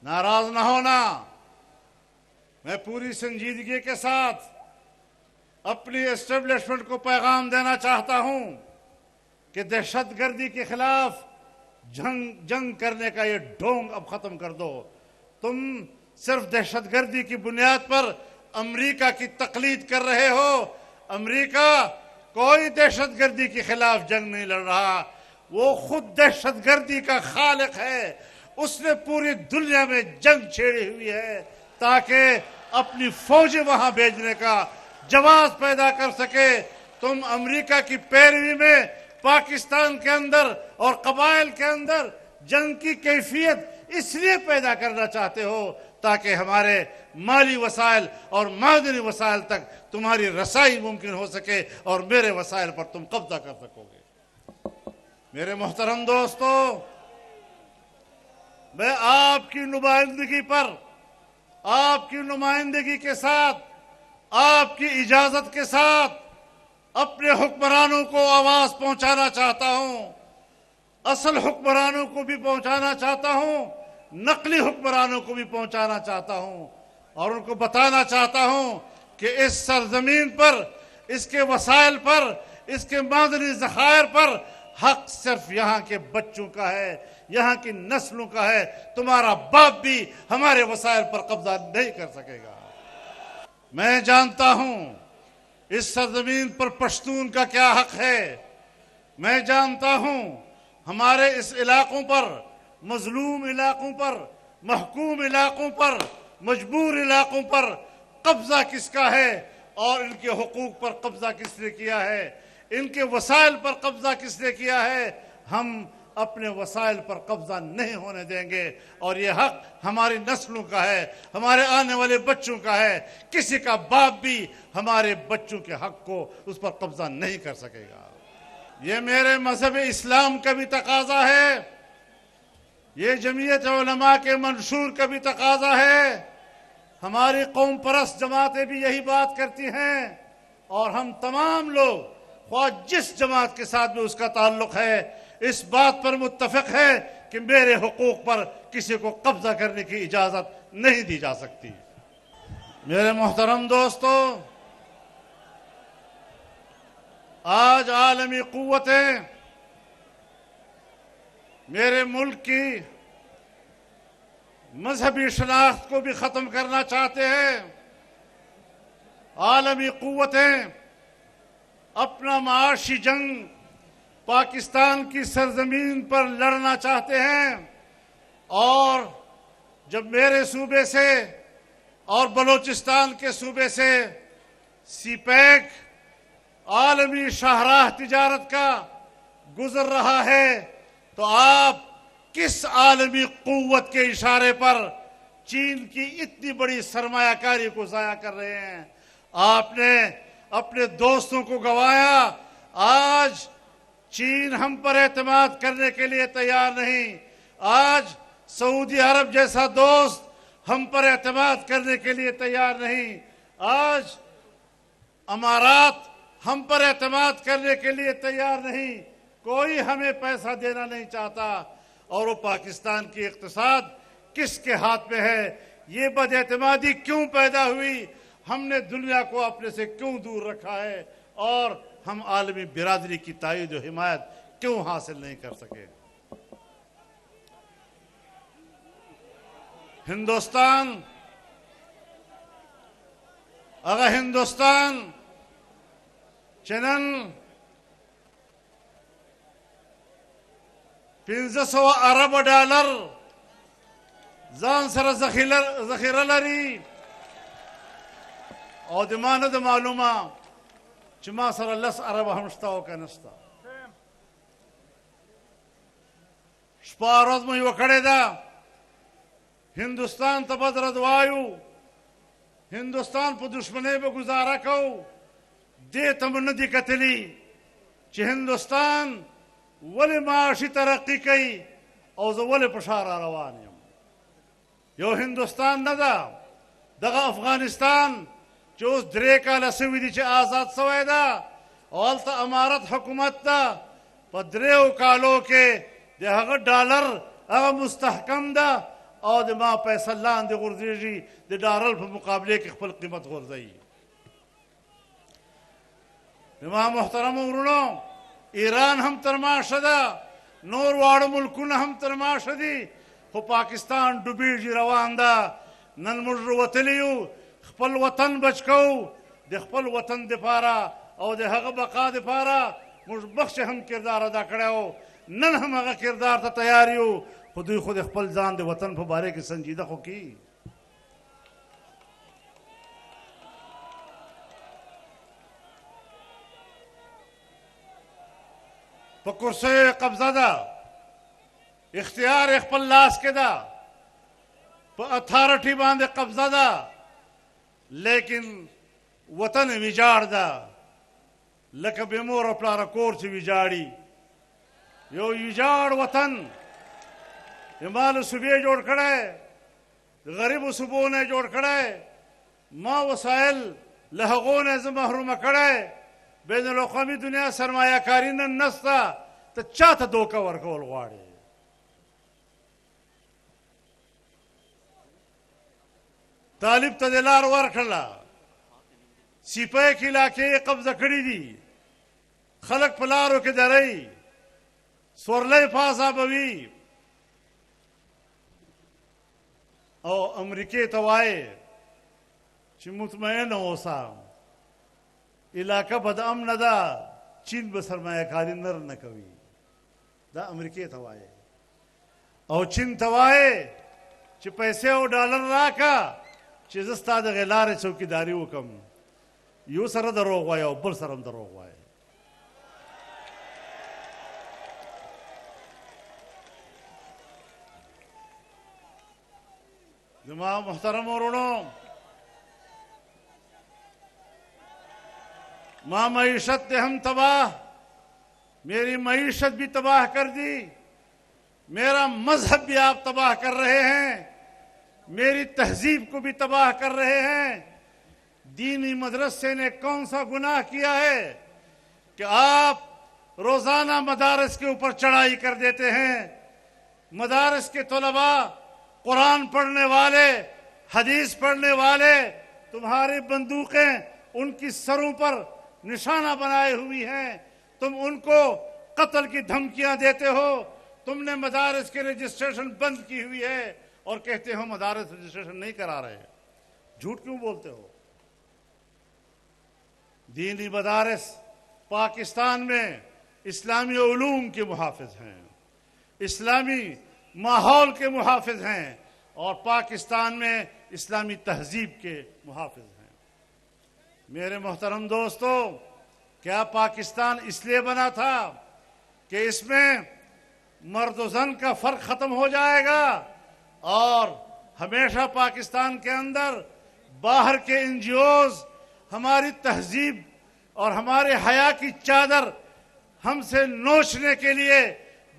ناراض نہ ہونا. میں پوری سنجیدگی کے ساتھ اپنی اسٹیبلشمنٹ کو پیغام دینا چاہتا ہوں کہ دہشت گردی کے خلاف جنگ کرنے کا یہ ڈھونگ اب ختم کر دو. تم صرف دہشت گردی کی بنیاد پر امریکہ کی تقلید کر رہے ہو. امریکہ کوئی دہشت گردی کے خلاف جنگ نہیں لڑ رہا. وہ خود دہشت گردی کا خالق ہے. اس نے پوری دنیا میں جنگ چھیڑی ہوئی ہے تاکہ اپنی فوجیں وہاں بھیجنے کا جواز پیدا کر سکے. تم امریکہ کی پیروی میں پاکستان کے اندر اور قبائل کے اندر جنگ کی کیفیت اس لیے پیدا کرنا چاہتے ہو تاکہ ہمارے مالی وسائل اور معدنی وسائل تک تمہاری رسائی ممکن ہو سکے اور میرے وسائل پر تم قبضہ کر سکو گے. میرے محترم دوستو، میں آپ کی نمائندگی پر، آپ کی نمائندگی کے ساتھ، آپ کی اجازت کے ساتھ اپنے حکمرانوں کو آواز پہنچانا چاہتا ہوں. اصل حکمرانوں کو بھی پہنچانا چاہتا ہوں، نقلی حکمرانوں کو بھی پہنچانا چاہتا ہوں اور ان کو بتانا چاہتا ہوں کہ اس سرزمین پر، اس کے وسائل پر، اس کے معدنی ذخائر پر حق صرف یہاں کے بچوں کا ہے، یہاں کی نسلوں کا ہے. تمہارا باپ بھی ہمارے وسائل پر قبضہ نہیں کر سکے گا. میں جانتا ہوں اس سرزمین پر پشتون کا کیا حق ہے. میں جانتا ہوں ہمارے اس علاقوں پر، مظلوم علاقوں پر، محکوم علاقوں پر، مجبور علاقوں پر قبضہ کس کا ہے اور ان کے حقوق پر قبضہ کس نے کیا ہے، ان کے وسائل پر قبضہ کس نے کیا ہے. ہم اپنے وسائل پر قبضہ نہیں ہونے دیں گے اور یہ حق ہماری نسلوں کا ہے، ہمارے آنے والے بچوں کا ہے. کسی کا باپ بھی ہمارے بچوں کے حق کو اس پر قبضہ نہیں کر سکے گا. یہ میرے مذہب اسلام کا بھی تقاضا ہے، یہ جمعیت علماء کے منشور کا بھی تقاضا ہے. ہماری قوم پرست جماعتیں بھی یہی بات کرتی ہیں اور ہم تمام لوگ، خواہ جس جماعت کے ساتھ بھی اس کا تعلق ہے، اس بات پر متفق ہے کہ میرے حقوق پر کسی کو قبضہ کرنے کی اجازت نہیں دی جا سکتی. میرے محترم دوستو، آج عالمی قوتیں میرے ملک کی مذہبی شناخت کو بھی ختم کرنا چاہتے ہیں. عالمی قوتیں اپنا معاشی جنگ پاکستان کی سرزمین پر لڑنا چاہتے ہیں اور جب میرے صوبے سے اور بلوچستان کے صوبے سے سی پیک عالمی شاہراہ تجارت کا گزر رہا ہے تو آپ کس عالمی قوت کے اشارے پر چین کی اتنی بڑی سرمایہ کاری کو ضائع کر رہے ہیں؟ آپ نے اپنے دوستوں کو گوایا. آج چین ہم پر اعتماد کرنے کے لیے تیار نہیں. آج سعودی عرب جیسا دوست ہم پر اعتماد کرنے کے لیے تیار نہیں. آج امارات ہم پر اعتماد کرنے کے لیے تیار نہیں. کوئی ہمیں پیسہ دینا نہیں چاہتا. اور وہ پاکستان کی اقتصاد کس کے ہاتھ میں ہے؟ یہ بد اعتمادی کیوں پیدا ہوئی؟ ہم نے دنیا کو اپنے سے کیوں دور رکھا ہے اور ہم عالمی برادری کی تائید و حمایت کیوں حاصل نہیں کر سکے؟ ہندوستان، اگر ہندوستان چنن 500 ارب ڈالر ځان سره ذخیره لري او د ما نه د معلومه چې ما سره 10 ارب هم شته او که نشته. شپه ورځ مو یوه کړې ده. هندوستان ته به درد وایو، هندوستان په دشمنۍ به ګزاره کوو. دې ته مو نه دي کتلي چې هندوستان ولې معاشي ترقي کوي او زه ولې په شا را روان یم. یو هندوستان نه ده، دغه افغانستان چې اوس 3 کاله سوي دي چې آزاد سوی ده او هلته امارت حکومت ده. په 3 کالو کې د هغه ډالر هغه مستحکم ده او د ما پیسه لاندې غورځېږي د ډالر په مقابله کې خپل قیمت غورځوي. زما محترمو ورونو، ایران هم تر ماشه ده، نور واړه ملکونه هم تر ماشه دي، خو پاکستان ډوبېږي روان ده. نن موږ وتلي یو خپل وطن بچ کوو، د خپل وطن دپاره او د هغه بقا دپاره موږ مخکې هم کردار ادا کړی و، نن هم هغه کردار ته تیار یو، خو دوی خو د خپل ځان د وطن په باره کې سنجیده خو کی. په کرسیو قبضه ده، اختیار خپل لاس کې ده، په اتھارټي باندې قبضه ده، لیکن وطن ویجاړ ده لکه بې مور او پلاره کور چې ویجاړي. یو ویجاړ وطن د مالو صوبې جوړ کړی، د غریبو صوبو نه جوړ کړی، ما وسایل له هغو نه زه محرومه کړی. بین الاقوامي دنیا سرمایه کاري نن نسته، ته چا ته دوکه ورکول غواړې؟ طالب ته دې لار ورکړله، سیپیک علاقې قبضه کړي دي، خلک په لارو کې دروي، سورلی په عذابوي، او امریکې ته وایي چې مطمئن اوسه، علاقه بد امنه ده، چین به سرمایه کاري نر نه کوي. دا امریکې ته وایي، او چین ته وایي چې پیسې او ډالر راکه چې زه ستا د هغې لارې چوکیداري وکړم. یو سره دروغ وایي او بل سره هم دروغ وایي. زما محترم ورونو، ماں معیشت نے ہم تباہ، میری معیشت بھی تباہ کر دی، میرا مذہب بھی آپ تباہ کر رہے ہیں، میری تہذیب کو بھی تباہ کر رہے ہیں. دینی مدرسے نے کون سا گناہ کیا ہے کہ آپ روزانہ مدارس کے اوپر چڑھائی کر دیتے ہیں؟ مدارس کے طلباء، قرآن پڑھنے والے، حدیث پڑھنے والے، تمہاری بندوقیں ان کی سروں پر نشانہ بنائے ہوئی ہیں، تم ان کو قتل کی دھمکیاں دیتے ہو. تم نے مدارس کے رجسٹریشن بند کی ہوئی ہے اور کہتے ہو مدارس رجسٹریشن نہیں کرا رہے. جھوٹ کیوں بولتے ہو؟ دینی مدارس پاکستان میں اسلامی علوم کے محافظ ہیں، اسلامی ماحول کے محافظ ہیں، اور پاکستان میں اسلامی تہذیب کے محافظ ہیں. میرے محترم دوستو، کیا پاکستان اس لیے بنا تھا کہ اس میں مرد و زن کا فرق ختم ہو جائے گا اور ہمیشہ پاکستان کے اندر باہر کے این جی اوز ہماری تہذیب اور ہمارے حیا کی چادر ہم سے نوچنے کے لیے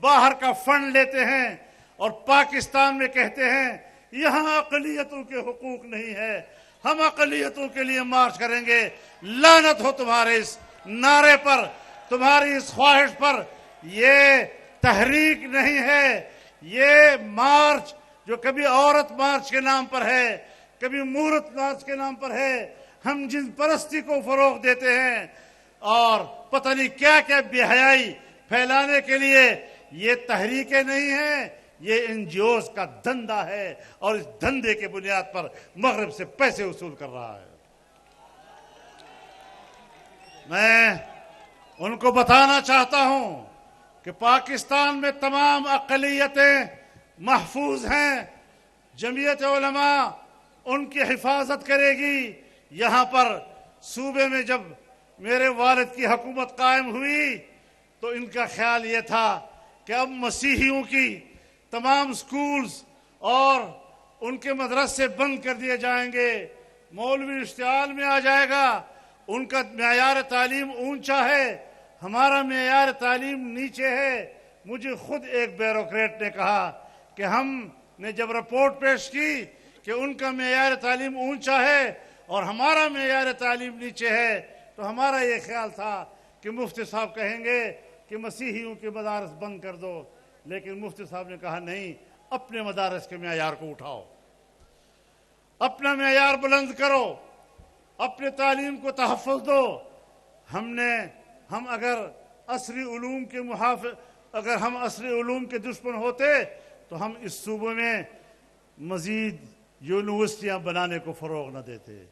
باہر کا فنڈ لیتے ہیں اور پاکستان میں کہتے ہیں یہاں اقلیتوں کے حقوق نہیں ہے، ہم اقلیتوں کے لیے مارچ کریں گے. لعنت ہو تمہارے اس نعرے پر، تمہاری اس خواہش پر. یہ تحریک نہیں ہے، یہ مارچ جو کبھی عورت مارچ کے نام پر ہے، کبھی مورت مارچ کے نام پر ہے، ہم جن پرستی کو فروغ دیتے ہیں اور پتہ نہیں کیا کیا بے حیائی پھیلانے کے لیے، یہ تحریکیں نہیں ہیں، یہ این جی اوز کا دھندا ہے اور اس دھندے کے بنیاد پر مغرب سے پیسے وصول کر رہا ہے. میں ان کو بتانا چاہتا ہوں کہ پاکستان میں تمام اقلیتیں محفوظ ہیں، جمعیت علماء ان کی حفاظت کرے گی. یہاں پر صوبے میں جب میرے والد کی حکومت قائم ہوئی تو ان کا خیال یہ تھا کہ اب مسیحیوں کی تمام سکولز اور ان کے مدرسے بند کر دیے جائیں گے، مولوی اشتعال میں آ جائے گا. ان کا معیار تعلیم اونچا ہے، ہمارا معیار تعلیم نیچے ہے. مجھے خود ایک بیوروکریٹ نے کہا کہ ہم نے جب رپورٹ پیش کی کہ ان کا معیار تعلیم اونچا ہے اور ہمارا معیار تعلیم نیچے ہے، تو ہمارا یہ خیال تھا کہ مفتی صاحب کہیں گے کہ مسیحیوں کے مدارس بند کر دو، لیکن مفتی صاحب نے کہا نہیں، اپنے مدارس کے معیار کو اٹھاؤ، اپنا معیار بلند کرو، اپنے تعلیم کو تحفظ دو۔ ہم اگر عصری علوم کے دشمن ہوتے تو ہم اس صوبے میں مزید یونیورسٹیاں بنانے کو فروغ نہ دیتے۔